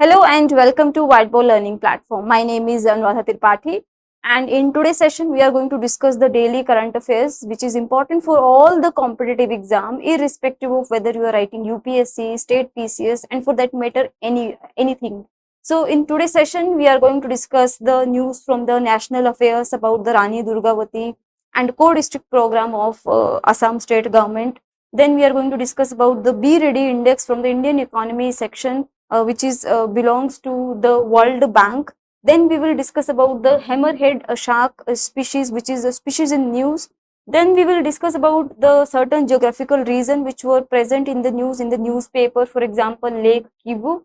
Hello and welcome to Whiteboard Learning Platform. My name is Anuradha Tripathi, and in today's session we are going to discuss the daily current affairs which is important for all the competitive exam irrespective of whether you are writing UPSC, state PCS and for that matter anything. So in today's session we are going to discuss the news from the national affairs about the Rani Durgavati and co-district program of Assam state government. Then we are going to discuss about the Be Ready index from the Indian economy section which is belongs to the World Bank. Then we will discuss about the hammerhead shark species, which is a species in news. Then we will discuss about the certain geographical region which were present in the news in the newspaper. For example, Lake Kivu,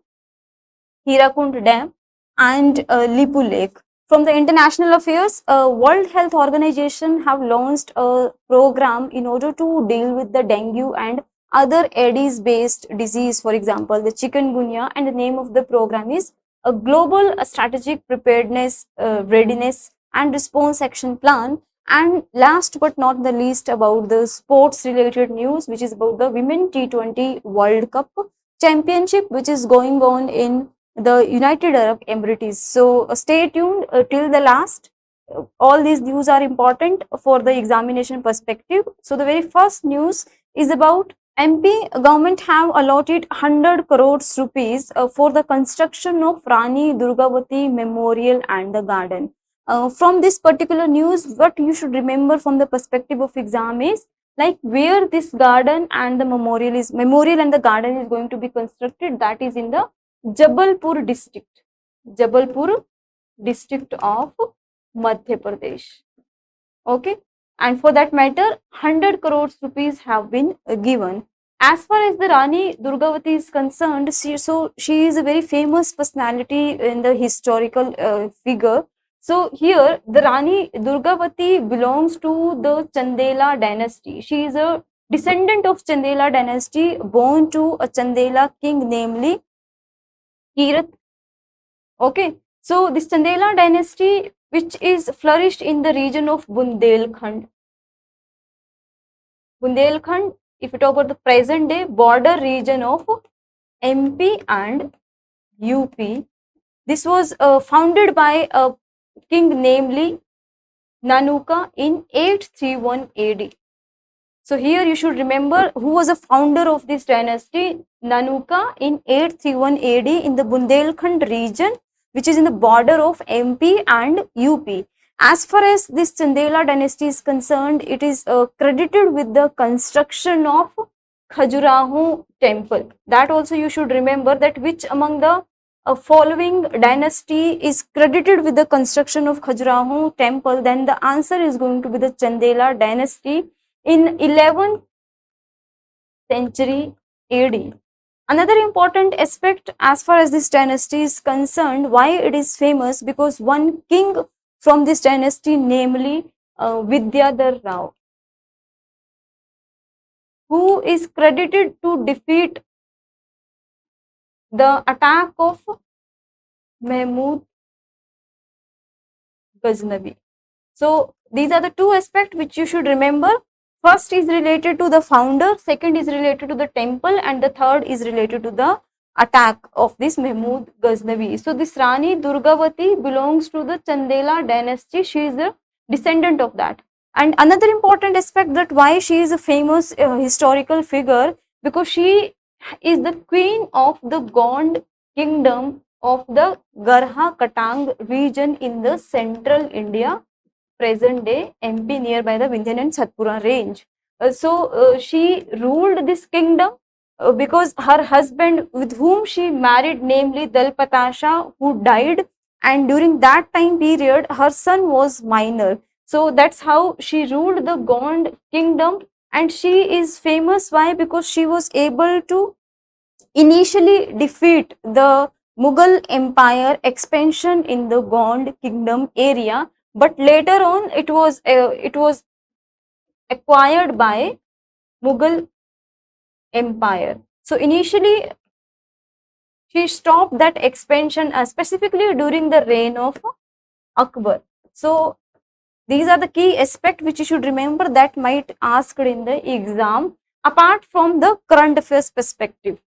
Hirakund Dam, and Lipu Lake. From the international affairs, World Health Organization have launched a program in order to deal with the dengue and other Aedes based disease, for example, the chikungunya, and the name of the program is a Global Strategic Preparedness, Readiness and Response Action Plan. And last but not the least, about the sports related news, which is about the Women T20 World Cup Championship, which is going on in the United Arab Emirates. So stay tuned till the last. All these news are important for the examination perspective. So the very first news is about MP government have allotted 100 crores rupees for the construction of Rani Durgavati Memorial and the garden. From this particular news, what you should remember from the perspective of exam is like where this garden and the memorial and the garden is going to be constructed. That is in the Jabalpur district of Madhya Pradesh. Okay, and for that matter 100 crores rupees have been given. As far as the Rani Durgavati is concerned, she is a very famous personality in the historical figure. So here the Rani Durgavati belongs to the Chandela dynasty. She is a descendant of Chandela dynasty, born to a Chandela king, namely Kirat. Okay, so this Chandela dynasty, which is flourished in the region of Bundelkhand. Bundelkhand, if you talk about the present day border region of MP and UP, this was founded by a king namely Nanuka in 831 AD. So here you should remember who was a founder of this dynasty, Nanuka in 831 AD in the Bundelkhand region, which is in the border of MP and UP. As far as this Chandela dynasty is concerned, it is credited with the construction of Khajuraho temple. That also you should remember, that which among the following dynasty is credited with the construction of Khajuraho temple, then the answer is going to be the Chandela dynasty in 11th century AD. Another important aspect as far as this dynasty is concerned, why it is famous, because one king from this dynasty, namely Vidyadhar Rao, who is credited to defeat the attack of Mahmud Ghaznavi. So these are the two aspects which you should remember. First is related to the founder, second is related to the temple, and the third is related to the attack of this Mahmud Ghaznavi. So this Rani Durgavati belongs to the Chandela dynasty. She is a descendant of that. And another important aspect, that why she is a famous historical figure, because she is the queen of the Gond kingdom of the Garha Katang region in the central India, present day MP, nearby the Vindhyan and Satpura range. She ruled this kingdom because her husband, with whom she married, namely Dalpatasha, who died, and during that time period her son was minor. So that's how she ruled the Gond kingdom, and she is famous. Why? Because she was able to initially defeat the Mughal Empire expansion in the Gond kingdom area, but later on it was acquired by Mughal Empire. So initially she stopped that expansion specifically during the reign of Akbar. So these are the key aspects which you should remember that might asked in the exam apart from the current affairs perspective.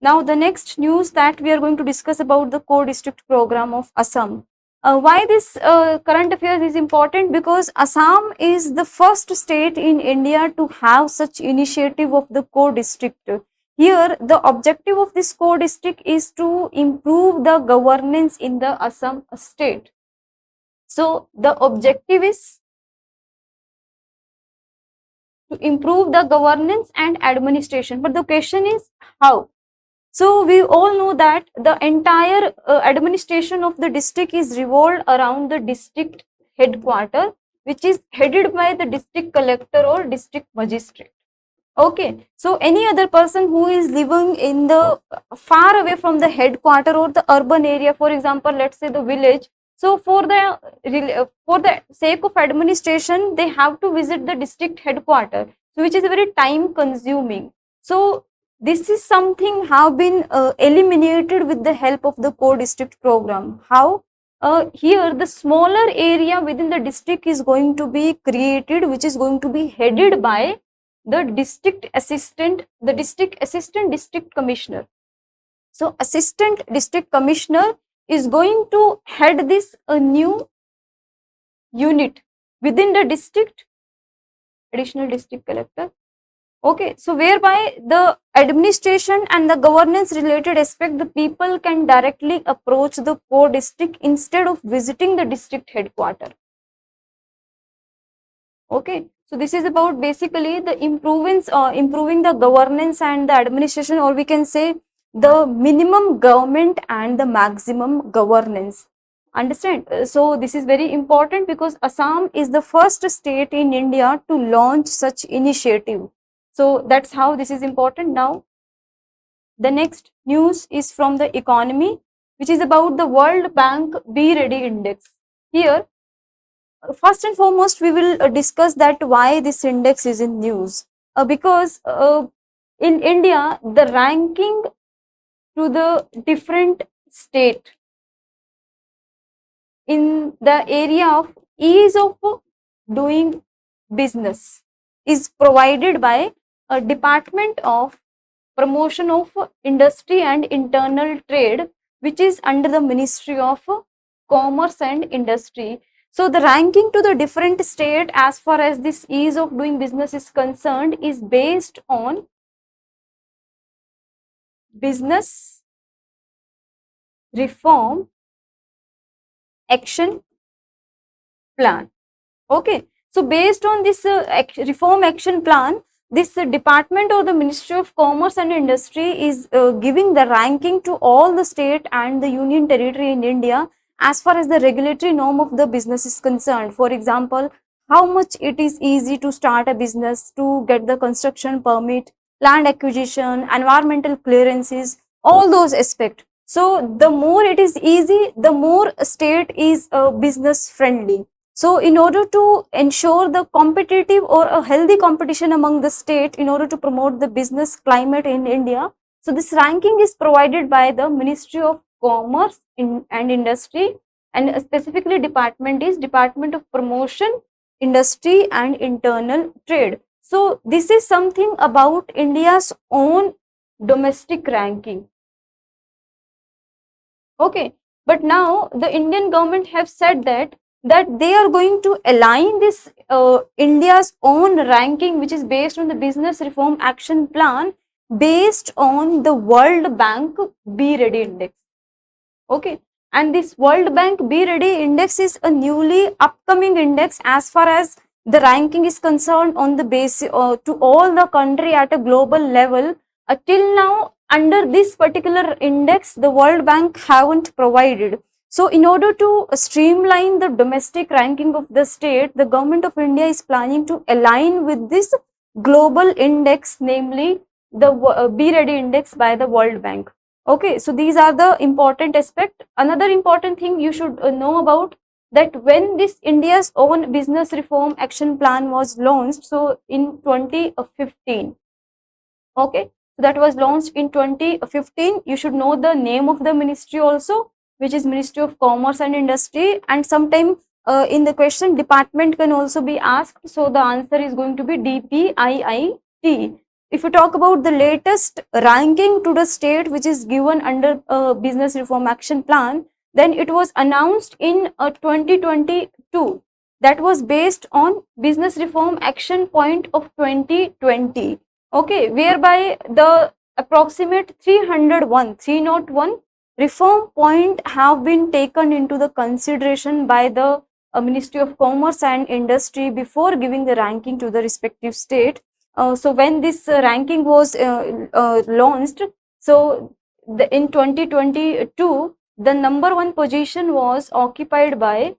Now, the next news that we are going to discuss about the core district program of Assam. Why this current affairs is important? Because Assam is the first state in India to have such initiative of the core district. Here, the objective of this core district is to improve the governance in the Assam state. So, the objective is to improve the governance and administration. But the question is how? So we all know that the entire administration of the district is revolved around the district headquarter, which is headed by the district collector or district magistrate. Okay, so any other person who is living in the far away from the headquarter or the urban area, for example, let's say the village. So for the sake of administration, they have to visit the district headquarter, so which is very time consuming. So this is something have been eliminated with the help of the core district program. How? Here the smaller area within the district is going to be created, which is going to be headed by the district assistant district commissioner. So assistant district commissioner is going to head this new unit within the district, additional district collector. Okay, so whereby the administration and the governance related aspect, the people can directly approach the core district instead of visiting the district headquarter. Okay, so this is about basically the improving the governance and the administration, or we can say the minimum government and the maximum governance. Understand? So this is very important because Assam is the first state in India to launch such initiative. So that's how this is important. Now, the next news is from the economy, which is about the World Bank Be Ready Index. Here, first and foremost, we will discuss that why this index is in news. Because in India, the ranking to the different state in the area of ease of doing business is provided by a Department of Promotion of Industry and Internal Trade, which is under the Ministry of Commerce and Industry. So the ranking to the different state as far as this ease of doing business is concerned is based on business reform action plan. Okay, so based on this reform action plan, this department or the Ministry of Commerce and Industry is giving the ranking to all the state and the union territory in India as far as the regulatory norm of the business is concerned. For example, how much it is easy to start a business, to get the construction permit, land acquisition, environmental clearances, all those aspects. So the more it is easy, the more state is business friendly. So in order to ensure the competitive or a healthy competition among the state, in order to promote the business climate in India, so this ranking is provided by the Ministry of Commerce and Industry, and specifically department is Department of Promotion, Industry and Internal Trade. So this is something about India's own domestic ranking. Okay, but now the Indian government have said that they are going to align this India's own ranking, which is based on the business reform action plan, based on the World Bank Be Ready Index. Okay, and this World Bank Be Ready Index is a newly upcoming index as far as the ranking is concerned on the basis to all the country at a global level. Till now, under this particular index, the World Bank haven't provided. So in order to streamline the domestic ranking of the state, the government of India is planning to align with this global index, namely the Be Ready Index by the World Bank. Okay, so these are the important aspect. Another important thing you should know about, that when this India's own business reform action plan was launched, so in 2015, okay, so that was launched in 2015. You should know the name of the ministry also, which is Ministry of Commerce and Industry, and sometime in the question department can also be asked, so the answer is going to be DPIIT. if you talk about the latest ranking to the state which is given under business reform action plan, then it was announced in 2022. That was based on business reform action point of 2020. Okay, whereby the approximate 301 reform point have been taken into the consideration by the Ministry of Commerce and Industry before giving the ranking to the respective state. So when this ranking was launched, so in 2022, the number one position was occupied by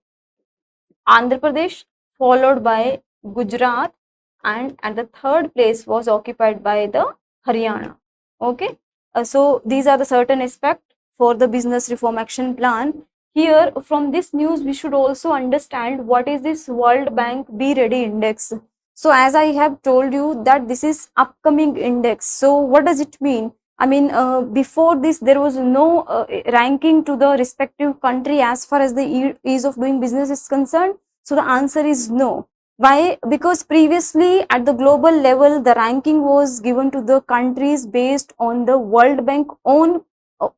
Andhra Pradesh, followed by Gujarat, and at the third place was occupied by the Haryana. Okay, so these are the certain aspects for the business reform action plan. Here, from this news, we should also understand what is this World Bank Be Ready Index. So, as I have told you that this is upcoming index. So, what does it mean? I mean, before this, there was no ranking to the respective country as far as the ease of doing business is concerned. So the answer is no. Why? Because previously at the global level, the ranking was given to the countries based on the World Bank own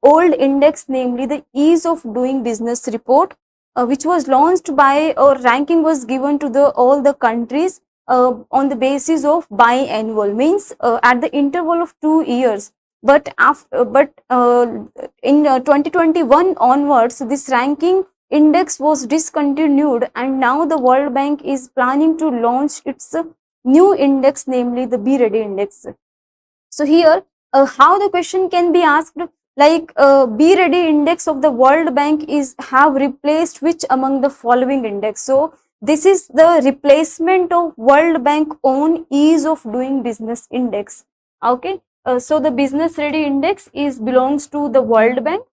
old index, namely the ease of doing business report, which was launched by, or ranking was given to the all the countries on the basis of biannual, means at the interval of 2 years. But after, in 2021 onwards, this ranking index was discontinued, and now the World Bank is planning to launch its new index, namely the Be Ready Index. So here, how the question can be asked, like Be Ready Index of the World Bank is have replaced which among the following index? So this is the replacement of World Bank own ease of doing business index. Okay, so the Business Ready Index is belongs to the World Bank.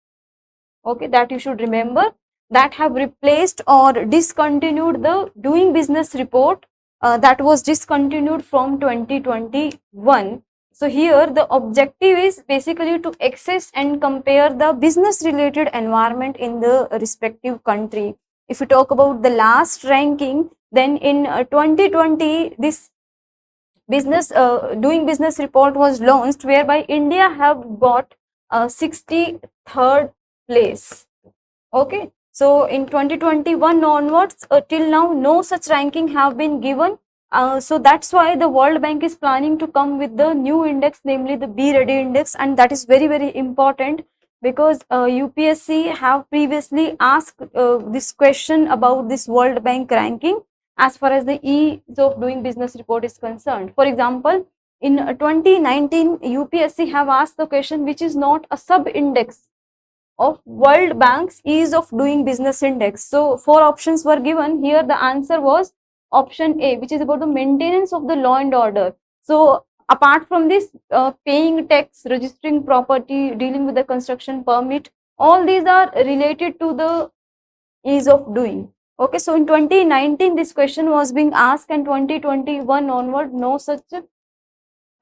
Okay, that you should remember, that have replaced or discontinued the doing business report that was discontinued from 2021. So here the objective is basically to access and compare the business related environment in the respective country. If you talk about the last ranking, then in 2020 this business doing business report was launched, whereby India have got 63rd place. Okay, so in 2021 onwards, till now no such ranking have been given. So that's why the World Bank is planning to come with the new index, namely the Be Ready Index, and that is very, very important, because UPSC have previously asked this question about this World Bank ranking as far as the ease of doing business report is concerned. For example, in 2019, UPSC have asked the question which is not a sub-index of World Bank's ease of doing business index. So four options were given. Here the answer was option A, which is about the maintenance of the law and order. So apart from this, paying tax, registering property, dealing with the construction permit, all these are related to the ease of doing. Okay, so in 2019 this question was being asked, and 2021 onward no such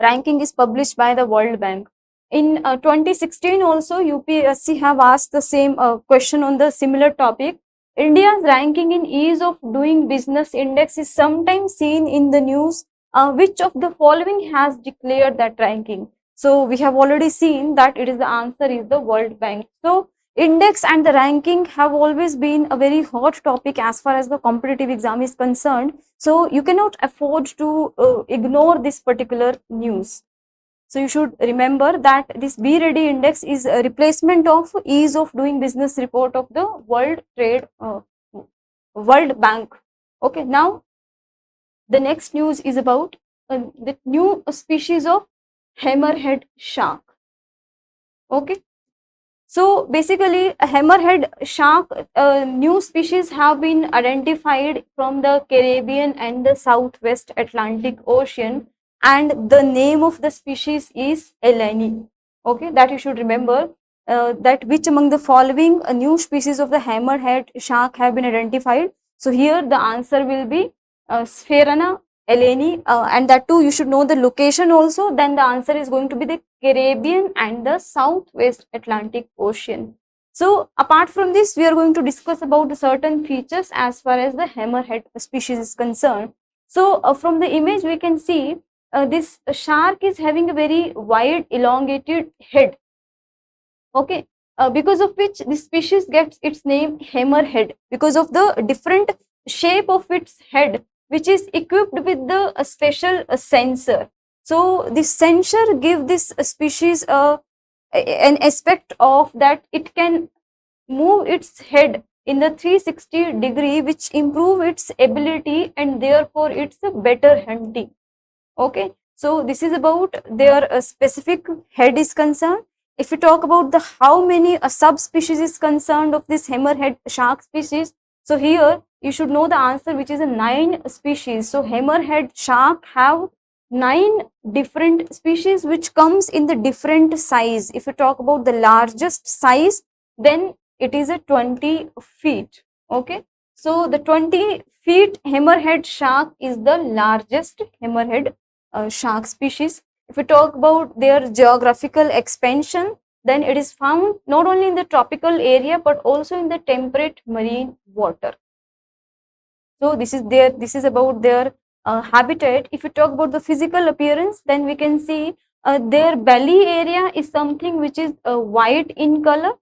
ranking is published by the World Bank. In 2016 also, UPSC have asked the same question on the similar topic. India's ranking in ease of doing business index is sometimes seen in the news. Which of the following has declared that ranking? So we have already seen that it is the answer is the World Bank. So index and the ranking have always been a very hot topic as far as the competitive exam is concerned. So you cannot afford to ignore this particular news. So you should remember that this Be Ready Index is a replacement of ease of doing business report of the World Bank. Okay, now the next news is about the new species of hammerhead shark. Okay, so basically a hammerhead shark new species have been identified from the Caribbean and the Southwest Atlantic Ocean, and the name of the species is Eleni. Okay, that you should remember, that which among the following new species of the hammerhead shark have been identified. So here the answer will be Spherana Eleni, and that too you should know the location also. Then the answer is going to be the Caribbean and the Southwest Atlantic Ocean. So apart from this, we are going to discuss about certain features as far as the hammerhead species is concerned. So from the image we can see this shark is having a very wide elongated head. Okay, because of which this species gets its name hammerhead, because of the different shape of its head, which is equipped with the special sensor. So this sensor give this species an aspect of that it can move its head in the 360-degree, which improve its ability and therefore it's a better hunting. Okay, so this is about their specific head is concerned. If you talk about the how many subspecies is concerned of this hammerhead shark species, so here you should know the answer, which is a 9 species. So hammerhead shark have 9 different species which comes in the different size. If you talk about the largest size, then it is a 20 feet. Okay, so the 20 feet hammerhead shark is the largest hammerhead shark species. If we talk about their geographical expansion, then it is found not only in the tropical area but also in the temperate marine water. So this is about their habitat. If you talk about the physical appearance, then we can see their belly area is something which is white in color.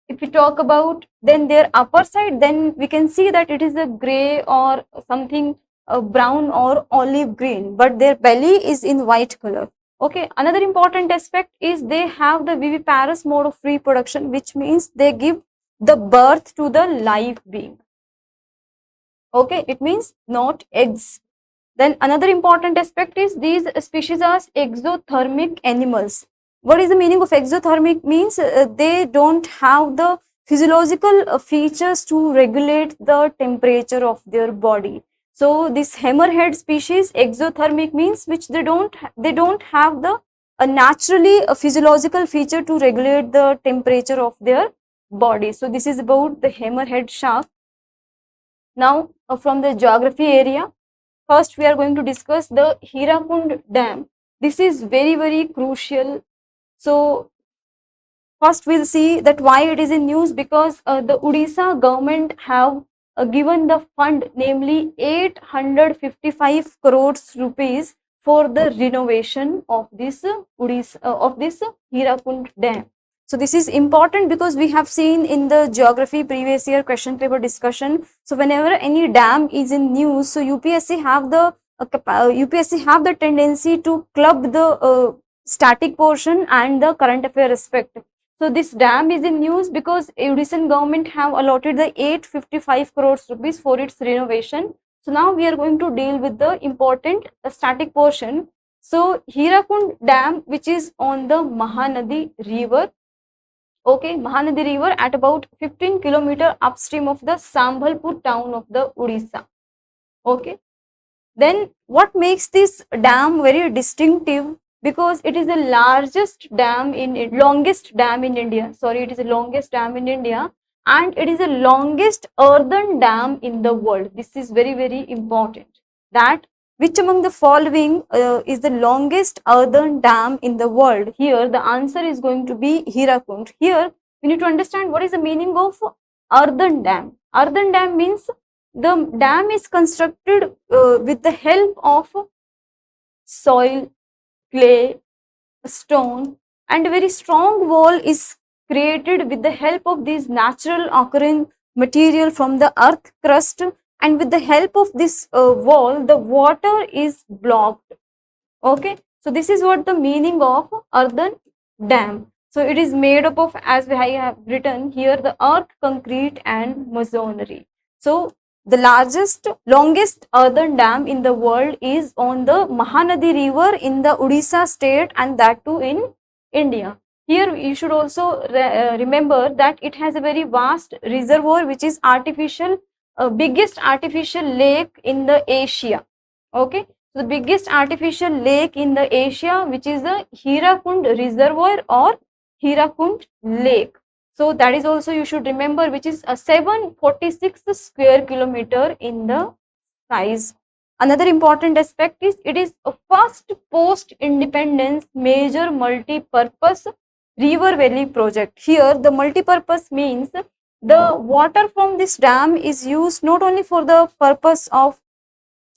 If we talk about then their upper side, then we can see that it is a gray or something brown or olive green, but their belly is in white color. Okay, another important aspect is they have the viviparous mode of reproduction, which means they give the birth to the live being. Okay, it means not eggs. Then another important aspect is these species are exothermic animals. What is the meaning of exothermic? Means they don't have the physiological features to regulate the temperature of their body. So this hammerhead species, exothermic, means which they don't have the naturally a physiological feature to regulate the temperature of their body. So this is about the hammerhead shark. Now from the geography area, first we are going to discuss the Hirakund Dam. This is very crucial. So first we'll see that why it is in news, because the Odisha government have given the fund, namely 855 crores rupees for the renovation of this Hirakund Dam. So this is important because we have seen in the geography previous year question paper discussion. So whenever any dam is in news, so UPSC have the tendency to club the static portion and the current affair aspect. So this dam is in news because Odisha government have allotted the 855 crores rupees for its renovation. So now we are going to deal with the important static portion. So Hirakund Dam, which is on the Mahanadi river. Okay, Mahanadi river at about 15 kilometer upstream of the Sambhalpur town of the Odisha. Okay, then what makes this dam very distinctive? Because it is the longest dam in India. Sorry, it is the longest dam in India, and it is the longest earthen dam in the world. This is very important. That which among the following is the longest earthen dam in the world? Here the answer is going to be Hirakund. Here we need to understand what is the meaning of earthen dam. Earthen dam means the dam is constructed with the help of soil, clay, stone, and a very strong wall is created with the help of these natural occurring material from the earth crust, and with the help of this wall the water is blocked. Okay, so this is what the meaning of earthen dam. So it is made up of, as I have written here, the earth, concrete and masonry. So the longest earthen dam in the world is on the Mahanadi river in the Odisha state, and that too in India. Here you should also remember that it has a very vast reservoir, which is biggest artificial lake in the Asia. Okay, so the biggest artificial lake in the Asia, which is the Hirakund reservoir or Hirakund lake. So that is also you should remember, which is a 746 square kilometer in the size. Another important aspect is it is a first post-independence major multi-purpose river valley project. Here the multi-purpose means the water from this dam is used not only for the purpose of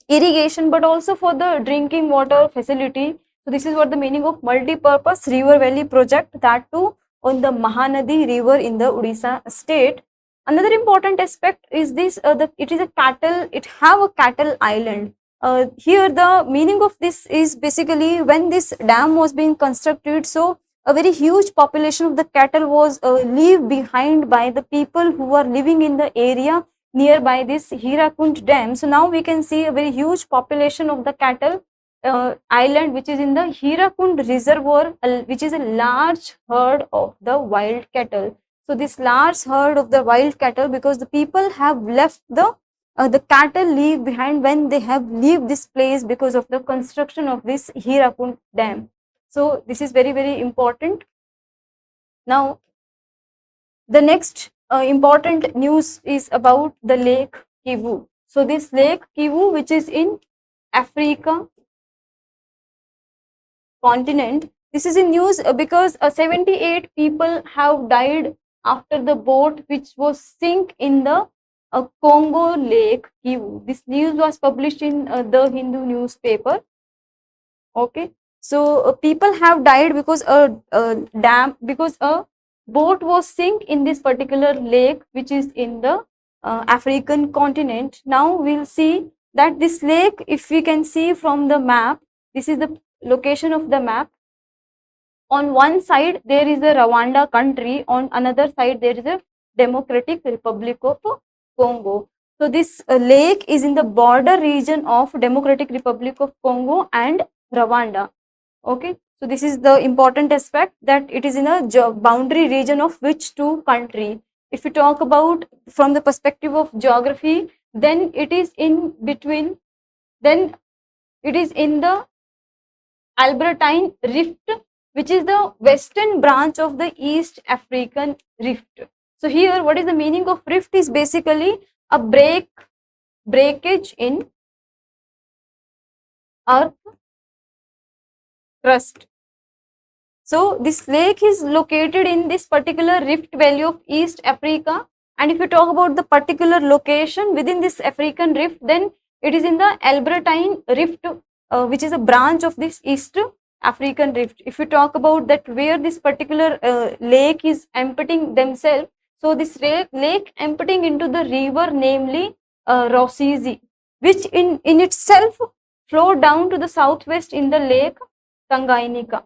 irrigation, but also for the drinking water facility. So this is what the meaning of multi-purpose river valley project, that too on the Mahanadi river in the Odisha state. Another important aspect is this, it is a cattle, it have a cattle island. Here the meaning of this is basically when this dam was being constructed, so a very huge population of the cattle was leave behind by the people who are living in the area nearby this Hirakund dam. So now we can see a very huge population of the cattle island which is in the Hirakund reservoir, which is a large herd of the wild cattle. So this large herd of the wild cattle, because the people have left the cattle leave behind when they have leave this place because of the construction of this Hirakund dam. So this is very, very important. Now the next important news is about the Lake Kivu. So this Lake Kivu, which is in Africa continent, this is in news because 78 people have died after the boat which was sink in the Congo Lake Kivu. This news was published in the Hindu newspaper. Okay, so people have died because a boat was sink in this particular lake which is in the African continent. Now we'll see that this lake, if we can see from the map, this is the location of the map. On one side there is a Rwanda country, on another side there is a Democratic Republic of Congo. So this lake is in the border region of Democratic Republic of Congo and Rwanda. Okay, so this is the important aspect, that it is in a boundary region of which two country. If you talk about from the perspective of geography, then it is in between, then it is in the Albertine Rift, which is the western branch of the East African Rift. So here what is the meaning of rift is basically a breakage in earth crust. So this lake is located in this particular Rift Valley of East Africa, and if you talk about the particular location within this African Rift, then it is in the Albertine Rift, which is a branch of this East African Rift. If you talk about that where this particular lake is emptying themselves, so this lake emptying into the river, namely Rusizi, which in itself flow down to the southwest in the lake Tanganyika.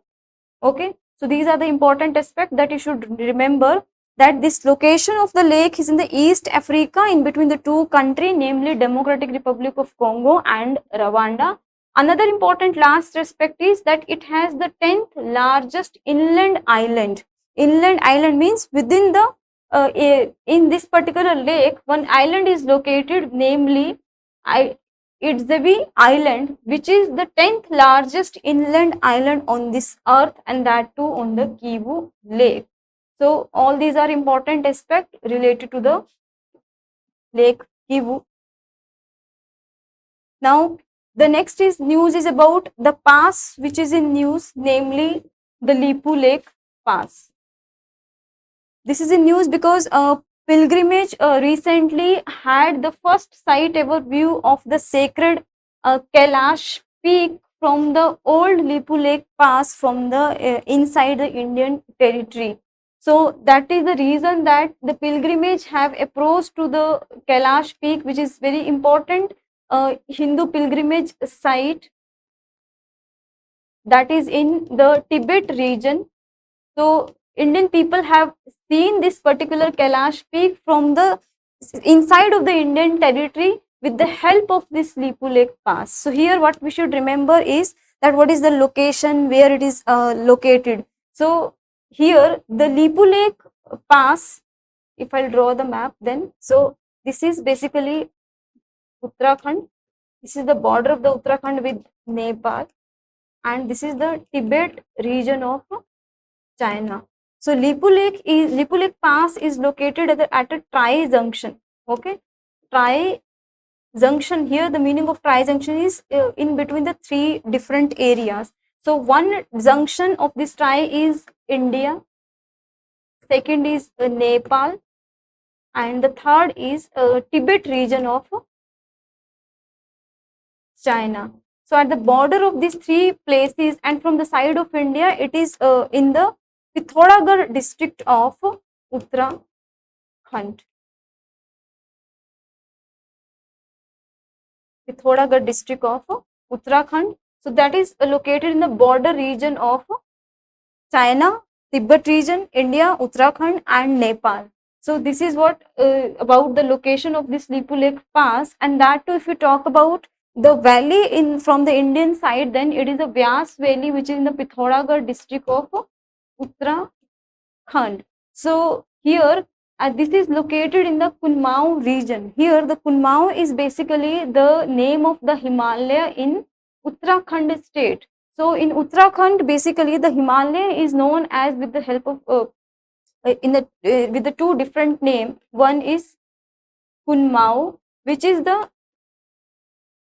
Okay, so these are the important aspects that you should remember, that this location of the lake is in the East Africa in between the two countries, namely Democratic Republic of Congo and Rwanda. Another important last aspect is that it has the 10th largest inland island. Inland island means within the in this particular lake one island is located, namely Idzevi Island, which is the 10th largest inland island on this earth, and that too on the Kivu Lake. So all these are important aspects related to the Lake Kivu. Now the next is news is about the pass which is in news, namely the Lipu Lake Pass. This is in news because pilgrimage recently had the first sight ever view of the sacred Kailash peak from the old Lipu Lake Pass from the inside the Indian territory. So that is the reason that the pilgrimage have approached to the Kailash peak, which is very important Hindu pilgrimage site that is in the Tibet region. So Indian people have seen this particular Kailash peak from the inside of the Indian territory with the help of this Lipu Lake Pass. So here what we should remember is that what is the location where it is located. So here the Lipu Lake Pass, if I'll draw the map then, so this is basically Uttarakhand. This is the border of the Uttarakhand with Nepal, and this is the Tibet region of China. So Lipu Lake Pass is located at a tri-junction. Okay, tri-junction, here the meaning of tri-junction is in between the three different areas. So one junction of this tri is India, second is Nepal, and the third is Tibet region of China. So at the border of these three places and from the side of India, it is in the Pithoragarh district of Uttarakhand. Pithoragarh district of Uttarakhand. So that is located in the border region of China, Tibet region, India, Uttarakhand and Nepal. So this is what about the location of this Lipu Lake Pass, and that too if you talk about the valley in from the Indian side, then it is a Vyas Valley which is in the Pithoragarh district of Uttarakhand. So here this is located in the Kunmao region. Here the Kunmao is basically the name of the Himalaya in Uttarakhand state. So in Uttarakhand, basically the Himalaya is known as with the help of with the two different name. One is Kunmao, which is the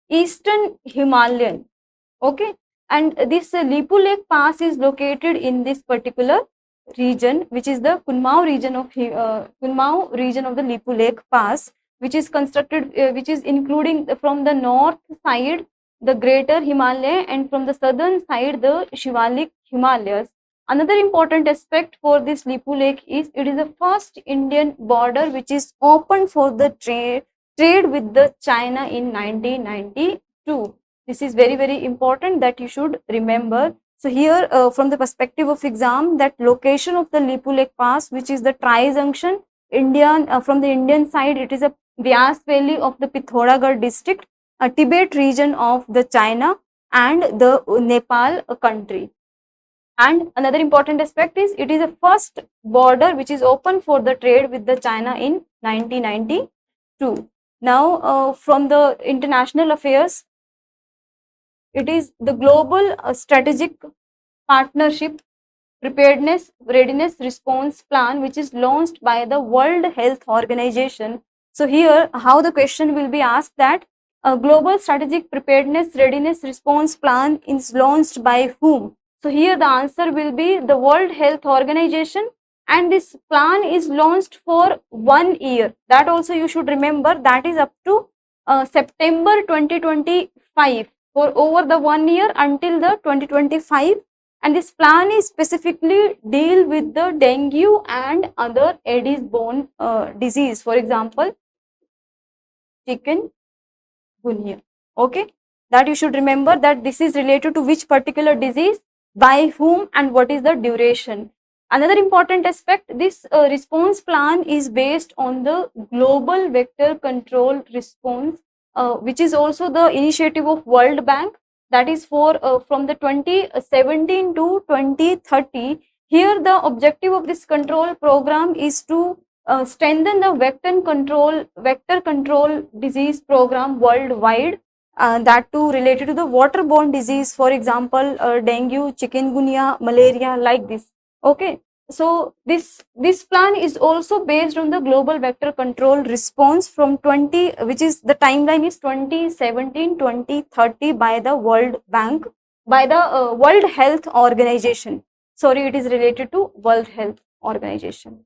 Eastern Himalayan. Okay, and this Lipu Lake Pass is located in this particular region, which is the Kunmao region of the Lipu Lake Pass, which is constructed, which is including from the north side the Greater Himalaya and from the southern side the Shivalik Himalayas. Another important aspect for this Lipu Lake is it is the first Indian border which is open for the trade with the China in 1992. This is very, very important that you should remember. So here from the perspective of exam, that location of the Lipu Lake Pass, which is the tri-junction Indian from the Indian side, it is a Vyas Valley of the Pithoragarh district, a Tibet region of the China and the Nepal country. And another important aspect is it is a first border which is open for the trade with the China in 1992. Now from the international affairs, it is the global strategic partnership preparedness readiness response plan which is launched by the World Health Organization. So here how the question will be asked that a global strategic preparedness readiness response plan is launched by whom? So here the answer will be the World Health Organization, and this plan is launched for 1 year. That also you should remember, that is up to September 2025, for over the 1 year until the 2025. And this plan is specifically deal with the dengue and other Aedes borne disease, for example chikungunya. Okay, that you should remember that this is related to which particular disease, by whom and what is the duration. Another important aspect, this response plan is based on the global vector control response, which is also the initiative of World Bank, that is for from the 2017 to 2030. Here the objective of this control program is to strengthen the vector control disease program worldwide, that too related to the waterborne disease, for example dengue, chikungunya, malaria, like this. Okay, so this plan is also based on the global vector control response from 20, which is the timeline is 2017-2030 by the World Bank, by the World Health Organization. Sorry, it is related to World Health Organization.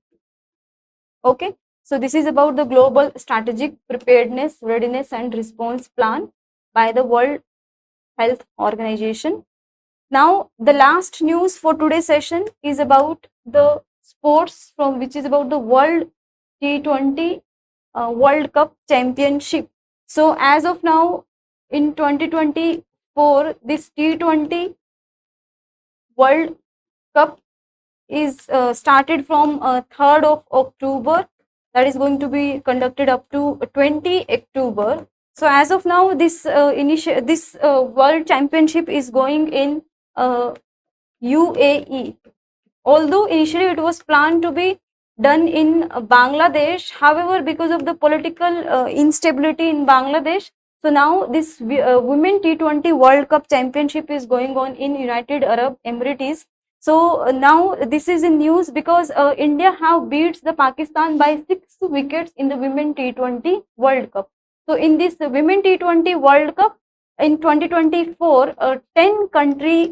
Okay, so this is about the global strategic preparedness readiness and response plan by the World Health Organization. Now the last news for today's session is about the sports, from which is about the World T20 World Cup Championship. So as of now in 2024, this T20 World Cup is started from 3rd of October, that is going to be conducted up to 20 October. So as of now, this World Championship is going in UAE. Although initially it was planned to be done in Bangladesh, however, because of the political instability in Bangladesh, so now this Women T20 World Cup Championship is going on in United Arab Emirates. So now this is in news because India have beats the Pakistan by 6 wickets in the Women T20 World Cup. So in this Women T20 World Cup in 2024, 10 countries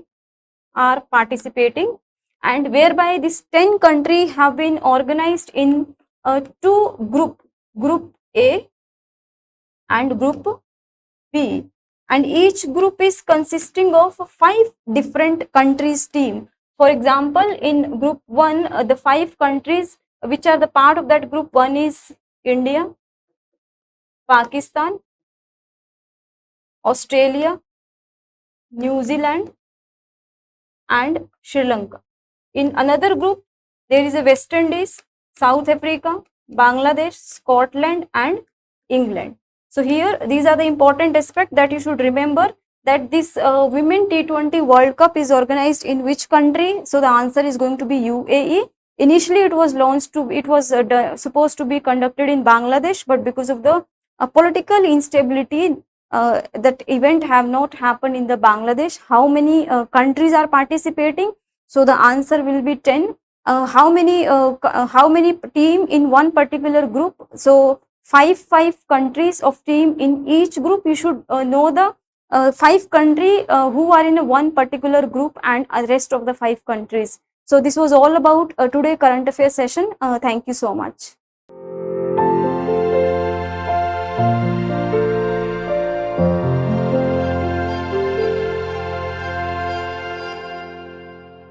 are participating, and whereby these 10 countries have been organized in two group A and Group B. and each group is consisting of 5 different countries team. For example, in group 1, the 5 countries which are the part of that group 1 is India, Pakistan, Australia, New Zealand, and Sri Lanka. In another group, there is a West Indies, South Africa, Bangladesh, Scotland, and England. So here, these are the important aspects that you should remember, that this Women T20 World Cup is organized in which country? So the answer is going to be UAE. Initially, it was supposed to be conducted in Bangladesh, but because of the political instability, that event have not happened in the Bangladesh. How many countries are participating? So the answer will be 10. How many team in one particular group? So five countries of team in each group. You should know the 5 country who are in a one particular group and rest of the 5 countries. So this was all about today current affairs session. Thank you so much.